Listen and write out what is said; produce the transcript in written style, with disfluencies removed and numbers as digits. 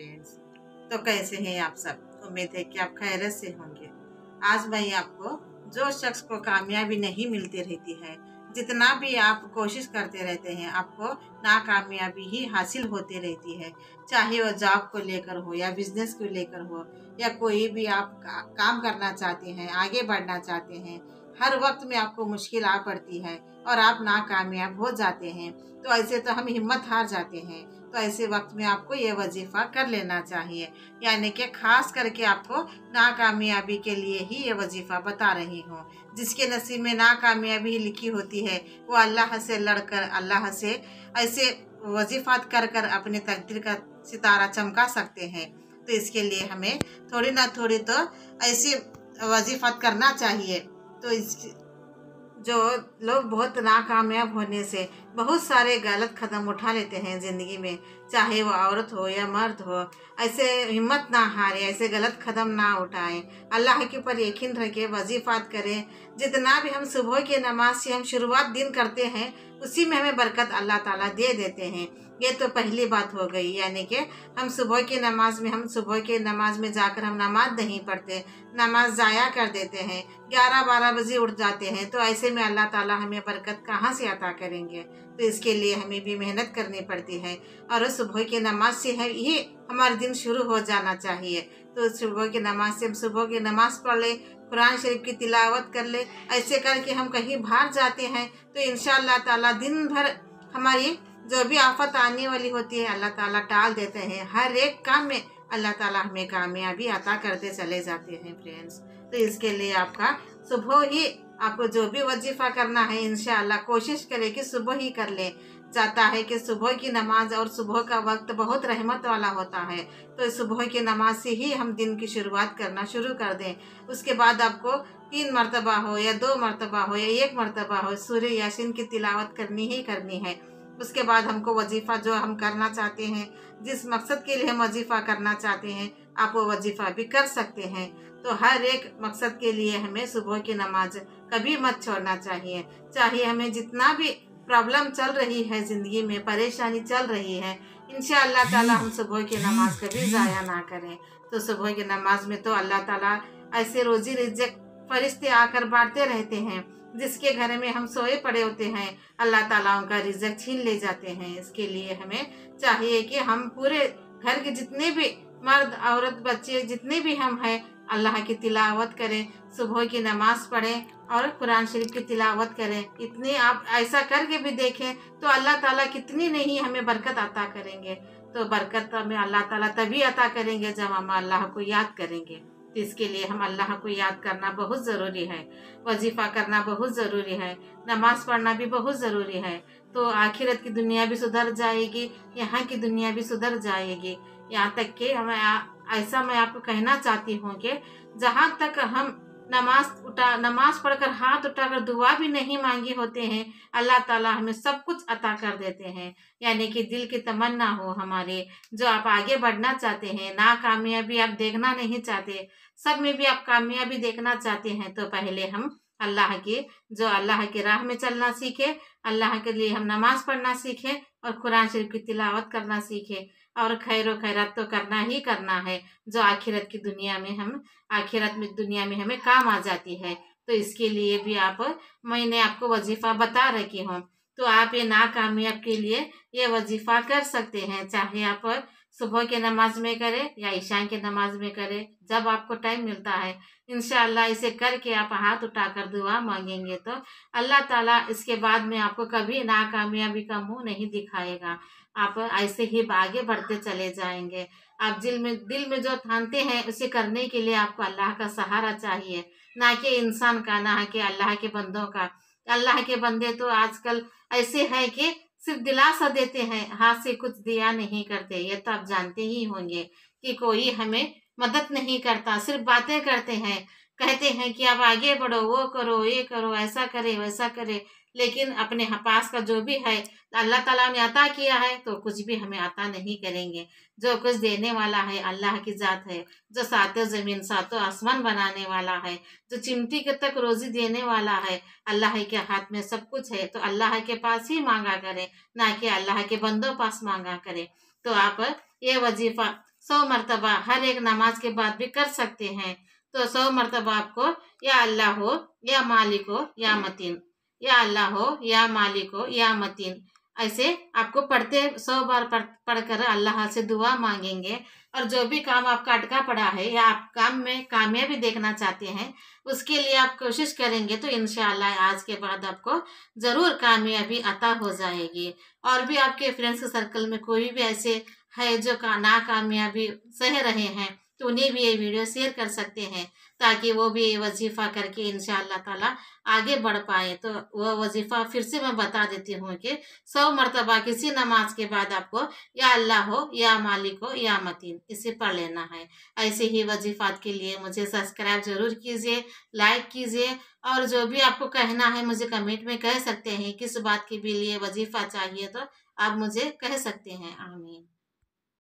Friends. तो कैसे हैं आप सब? उम्मीद है कि आप खैरियत से होंगे। आज मैं आपको, जो शख्स को कामयाबी नहीं मिलती रहती है, जितना भी आप कोशिश करते रहते हैं, आपको नाकामयाबी ही हासिल होती रहती है। चाहे वो जॉब को लेकर हो या बिजनेस को लेकर हो या कोई भी आप काम करना चाहते हैं, आगे बढ़ना चाहते हैं, हर वक्त में आपको मुश्किल आ पड़ती है और आप नाकामयाब हो जाते हैं। तो ऐसे तो हम हिम्मत हार जाते हैं। तो ऐसे वक्त में आपको ये वजीफा कर लेना चाहिए, यानी कि खास करके आपको नाकामयाबी के लिए ही ये वजीफा बता रही हूँ। जिसके नसीब में नाकामयाबी लिखी होती है, वो अल्लाह से लड़कर, अल्लाह से ऐसे वजीफात कर कर अपने तकदीर का सितारा चमका सकते हैं। तो इसके लिए हमें थोड़ी ना थोड़ी तो ऐसी वजीफात करना चाहिए। तो इस जो लोग बहुत नाकामयाब होने से बहुत सारे गलत कदम उठा लेते हैं ज़िंदगी में, चाहे वो औरत हो या मर्द हो, ऐसे हिम्मत ना हारे, ऐसे गलत कदम ना उठाएं। अल्लाह के ऊपर यकीन रखें, वजीफात करें। जितना भी हम सुबह की नमाज से हम शुरुआत दिन करते हैं, उसी में हमें बरकत अल्लाह ताला दे देते हैं। ये तो पहली बात हो गई, यानी कि हम सुबह की नमाज में जाकर हम नमाज नहीं पढ़ते, नमाज ज़ाया कर देते हैं, 11-12 बजे उठ जाते हैं। तो ऐसे में अल्लाह ताला हमें बरकत कहाँ से अता करेंगे? तो इसके लिए हमें भी मेहनत करनी पड़ती है और सुबह की नमाज से है ही हमारा दिन शुरू हो जाना चाहिए। तो सुबह की नमाज से हम सुबह की नमाज पढ़ ले, कुरान शरीफ की तिलावत कर ले। ऐसे करके हम कहीं बाहर जाते हैं तो इंशाअल्लाह ताला दिन भर हमारी जो भी आफत आने वाली होती है, अल्लाह ताला टाल देते हैं। हर एक काम में अल्लाह ताला हमें कामयाबी अता करते चले जाते हैं फ्रेंड्स। तो इसके लिए आपका सुबह ही आपको जो भी वजीफा करना है, इंशाअल्लाह कोशिश करें कि सुबह ही कर लें। जाता है कि सुबह की नमाज और सुबह का वक्त बहुत रहमत वाला होता है। तो सुबह की नमाज से ही हम दिन की शुरुआत करना शुरू कर दें। उसके बाद आपको 3 मरतबा हो या 2 मरतबा हो या 1 मरतबा हो, सूरह यासीन की तिलावत करनी ही करनी है। उसके बाद हमको वजीफा जो हम करना चाहते हैं, जिस मकसद के लिए हम वजीफा करना चाहते हैं, आप वो वजीफा भी कर सकते हैं। तो हर एक मकसद के लिए हमें सुबह की नमाज कभी मत छोड़ना चाहिए। चाहे हमें जितना भी प्रॉब्लम चल रही है, ज़िंदगी में परेशानी चल रही है, इंशाअल्लाह ताला हम सुबह की नमाज कभी ज़ाया ना करें। तो सुबह की नमाज में तो अल्लाह ताला ऐसे रोजी रिज़्क़ फरिश्ते आकर बांटते रहते हैं। जिसके घर में हम सोए पड़े होते हैं, अल्लाह ताला उनका रिज़्क़ छीन ले जाते हैं। इसके लिए हमें चाहिए कि हम पूरे घर के जितने भी मर्द औरत बच्चे जितने भी हम हैं, अल्लाह की तिलावत करें, सुबह की नमाज पढ़ें और कुरान शरीफ की तिलावत करें। इतने आप ऐसा करके भी देखें तो अल्लाह ताला कितनी नहीं हमें बरकत अता करेंगे। तो बरकत हमें अल्लाह ताला तभी अता करेंगे जब हम अल्लाह को याद करेंगे। तो इसके लिए हम अल्लाह को याद करना बहुत ज़रूरी है, वजीफ़ा करना बहुत ज़रूरी है, नमाज पढ़ना भी बहुत ज़रूरी है। तो आखिरत की दुनिया भी सुधर जाएगी, यहाँ की दुनिया भी सुधर जाएगी। यहाँ तक कि ऐसा मैं आपको कहना चाहती हूँ कि जहाँ तक हम नमाज पढ़कर हाथ उठाकर दुआ भी नहीं मांगे होते हैं, अल्लाह ताला हमें सब कुछ अता कर देते हैं। यानी कि दिल की तमन्ना हो हमारे, जो आप आगे बढ़ना चाहते हैं, नाकामयाबी आप देखना नहीं चाहते, सब में भी आप कामयाबी देखना चाहते हैं, तो पहले हम अल्लाह की राह में चलना सीखें, अल्लाह के लिए हम नमाज पढ़ना सीखें और कुरान शरीफ की तिलावत करना सीखें। और खैर खैरात तो करना ही करना है, जो आखिरत में दुनिया में हमें काम आ जाती है। तो इसके लिए भी मैंने आपको वजीफा बता रखी हूँ। तो आप ये नाकामयाब के लिए ये वजीफा कर सकते हैं, चाहे आप सुबह के नमाज में करें या ईशा के नमाज में करें, जब आपको टाइम मिलता है। इंशाअल्लाह इसे करके आप हाथ उठाकर दुआ मांगेंगे तो अल्लाह ताला इसके बाद में आपको कभी नाकामयाबी का मुंह नहीं दिखाएगा। आप ऐसे ही आगे बढ़ते चले जाएंगे। आप दिल में जो ठानते हैं उसे करने के लिए आपको अल्लाह का सहारा चाहिए, ना कि इंसान का, ना कि अल्लाह के बंदों का। अल्लाह के बंदे तो आजकल ऐसे हैं कि सिर्फ दिलासा देते हैं, हाथ से कुछ दिया नहीं करते। ये तो आप जानते ही होंगे कि कोई हमें मदद नहीं करता, सिर्फ बातें करते हैं, कहते हैं कि आप आगे बढ़ो, वो करो, ये करो, ऐसा करे वैसा करे। लेकिन अपने पास का जो भी है अल्लाह ताला ने अता किया है, तो कुछ भी हमें अता नहीं करेंगे। जो कुछ देने वाला है अल्लाह की जात है, जो सातों ज़मीन सातों आसमान बनाने वाला है, जो चिमटी के तक रोजी देने वाला है, अल्लाह के हाथ में सब कुछ है। तो अल्लाह के पास ही मांगा करें, ना कि अल्लाह के बंदों पास मांगा करें। तो आप ये वजीफा 100 मरतबा हर एक नमाज के बाद भी कर सकते हैं। तो 100 मरतबा आपको या अल्लाह हो या मालिक हो या मतीन, या अल्लाह हो या मालिक हो या मतीन, ऐसे आपको पढ़ते 100 बार पढ़कर अल्लाह से दुआ मांगेंगे। और जो भी काम आपका अटका पड़ा है या आप काम में कामयाबी देखना चाहते हैं, उसके लिए आप कोशिश करेंगे तो इंशाअल्लाह आज के बाद आपको ज़रूर कामयाबी अता हो जाएगी। और भी आपके फ्रेंड्स सर्कल में कोई भी ऐसे है जो नाकामयाबी सह रहे हैं, तो उन्हें भी ये वीडियो शेयर कर सकते हैं, ताकि वो भी ये वजीफ़ा करके इंशाअल्लाह ताला आगे बढ़ पाए। तो वो वजीफ़ा फिर से मैं बता देती हूँ कि 100 मरतबा किसी नमाज के बाद आपको या अल्लाह हो या मालिक हो या मतीन इसे पढ़ लेना है। ऐसे ही वजीफ़ात के लिए मुझे सब्सक्राइब ज़रूर कीजिए, लाइक कीजिए, और जो भी आपको कहना है मुझे कमेंट में कह सकते हैं। किस बात के भी लिए वजीफ़ा चाहिए तो आप मुझे कह सकते हैं। आमीन।